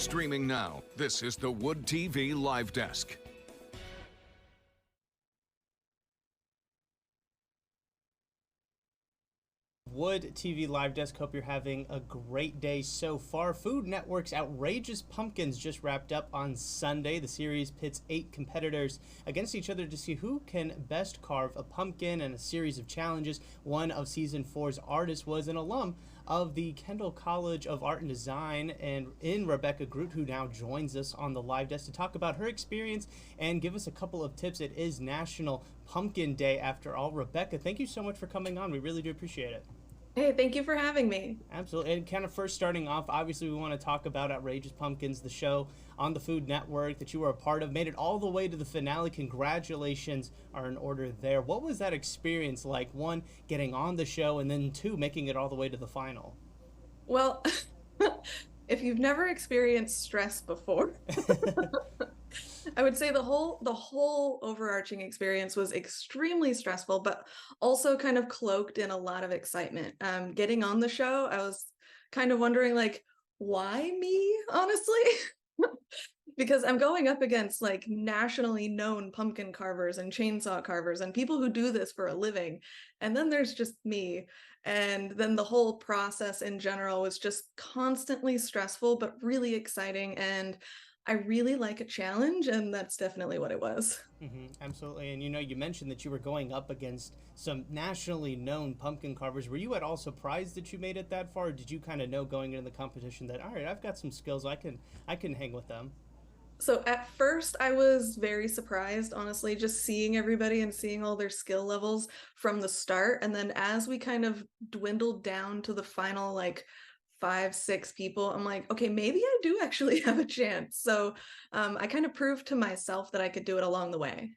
Streaming now, this is the Wood TV Live Desk. Wood TV Live Desk. Hope you're having a great day so far. Food Network's Outrageous Pumpkins just wrapped up on Sunday. The series pits 8 competitors against each other to see who can best carve a pumpkin, and a series of challenges. One of season 4's artists was an alum of the Kendall College of Art and Design, and in Rebecca DeGroot, who now joins us on the live desk to talk about her experience and give us a couple of tips. It is National Pumpkin Day after all. Rebecca, thank you so much for coming on. We really do appreciate it. Hey, thank you for having me. Absolutely. And kind of first starting off, obviously we want to talk about Outrageous Pumpkins, the show on the Food Network that you were a part of, made it all the way to the finale. Congratulations are in order there. What was that experience like? One, getting on the show, and then two, making it all the way to the final? Well, if you've never experienced stress before, I would say the whole overarching experience was extremely stressful, but also kind of cloaked in a lot of excitement. Getting on the show, I was kind of wondering, like, why me, honestly? Because I'm going up against like nationally known pumpkin carvers and chainsaw carvers and people who do this for a living. And then there's just me. And then the whole process in general was just constantly stressful, but really exciting. And I really like a challenge, and that's definitely what it was. Absolutely. And you mentioned that you were going up against some nationally known pumpkin carvers. Were you at all surprised that you made it that far? Or did you kind of know going into the competition that, all right, I've got some skills, I can hang with them? So at first I was very surprised, honestly, just seeing everybody and seeing all their skill levels from the start. And then as we kind of dwindled down to the final, like 5, 6 people, I'm like, okay, maybe I do actually have a chance. So I kind of proved to myself that I could do it along the way.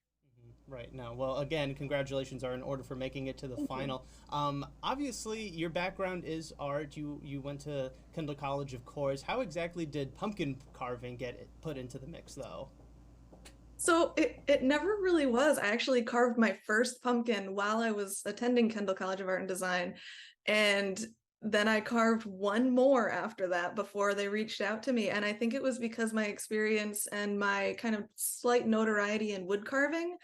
Right now, well, again, congratulations are in order for making it to the final. Obviously, your background is art. You went to Kendall College, of course. How exactly did pumpkin carving get put into the mix, though? So it never really was. I actually carved my first pumpkin while I was attending Kendall College of Art and Design. And then I carved one more after that before they reached out to me. And I think it was because my experience and my kind of slight notoriety in wood carving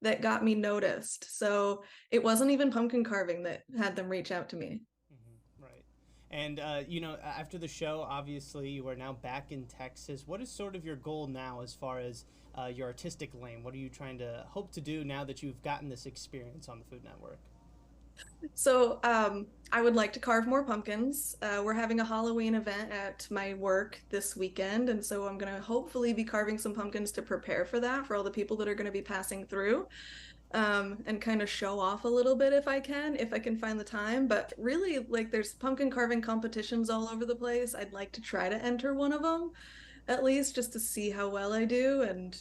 that got me noticed. So it wasn't even pumpkin carving that had them reach out to me. Right. And, after the show, obviously, you are now back in Texas. What is sort of your goal now as far as your artistic lane? What are you trying to hope to do now that you've gotten this experience on the Food Network? So I would like to carve more pumpkins. We're having a Halloween event at my work this weekend, and so I'm going to hopefully be carving some pumpkins to prepare for that, for all the people that are going to be passing through, and kind of show off a little bit if I can find the time. But really, like, there's pumpkin carving competitions all over the place. I'd like to try to enter one of them, at least just to see how well I do, and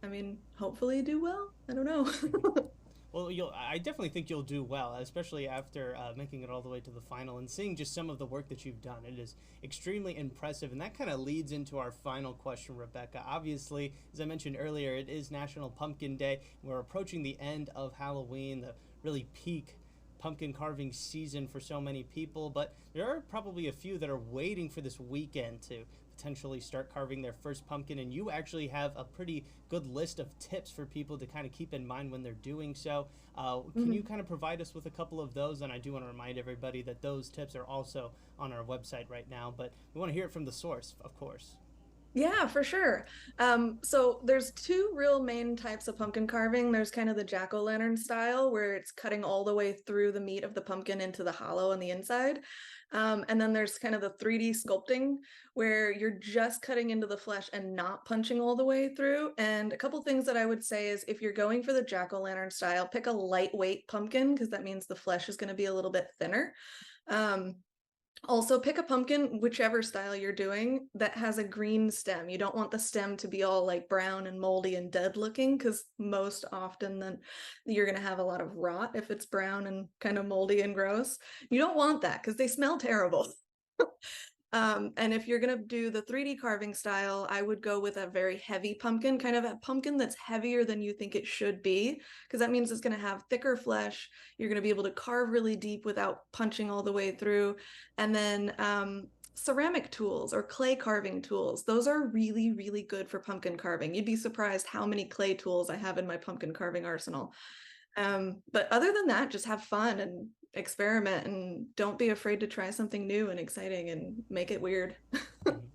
I mean, hopefully do well. I don't know. Well, I definitely think you'll do well, especially after making it all the way to the final and seeing just some of the work that you've done. It is extremely impressive, and that kind of leads into our final question, Rebecca. Obviously, as I mentioned earlier, it is National Pumpkin Day. We're approaching the end of Halloween, the really peak pumpkin carving season for so many people, but there are probably a few that are waiting for this weekend to potentially start carving their first pumpkin, and you actually have a pretty good list of tips for people to kind of keep in mind when they're doing so. Can you kind of provide us with a couple of those? And I do want to remind everybody that those tips are also on our website right now, but we want to hear it from the source, of course. Yeah, for sure. So there's 2 real main types of pumpkin carving. There's kind of the jack-o'-lantern style, where it's cutting all the way through the meat of the pumpkin into the hollow on the inside. And then there's kind of the 3D sculpting, where you're just cutting into the flesh and not punching all the way through. And a couple things that I would say is, if you're going for the jack-o'-lantern style, pick a lightweight pumpkin, because that means the flesh is going to be a little bit thinner. Also, pick a pumpkin, whichever style you're doing, that has a green stem. You don't want the stem to be all like brown and moldy and dead looking, because most often then you're going to have a lot of rot if it's brown and kind of moldy and gross. You don't want that because they smell terrible. And if you're going to do the 3D carving style, I would go with a very heavy pumpkin, kind of a pumpkin that's heavier than you think it should be, because that means it's going to have thicker flesh. You're going to be able to carve really deep without punching all the way through. And then ceramic tools or clay carving tools. Those are really, really good for pumpkin carving. You'd be surprised how many clay tools I have in my pumpkin carving arsenal. But other than that, just have fun and experiment, and don't be afraid to try something new and exciting and make it weird.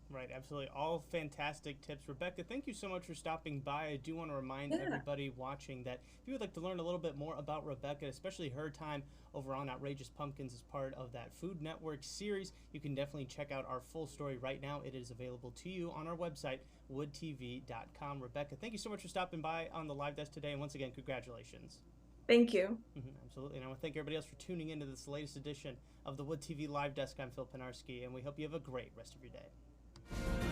Right, absolutely. All fantastic tips. Rebecca, thank you so much for stopping by. I do want to remind Yeah. everybody watching that if you would like to learn a little bit more about Rebecca, especially her time over on Outrageous Pumpkins as part of that Food Network series, you can definitely check out our full story right now. It is available to you on our website, woodtv.com. Rebecca, thank you so much for stopping by on the live desk today. And once again, congratulations. Thank you. Absolutely. And I want to thank everybody else for tuning into this latest edition of the Wood TV Live Desk. I'm Phil Penarski, and we hope you have a great rest of your day.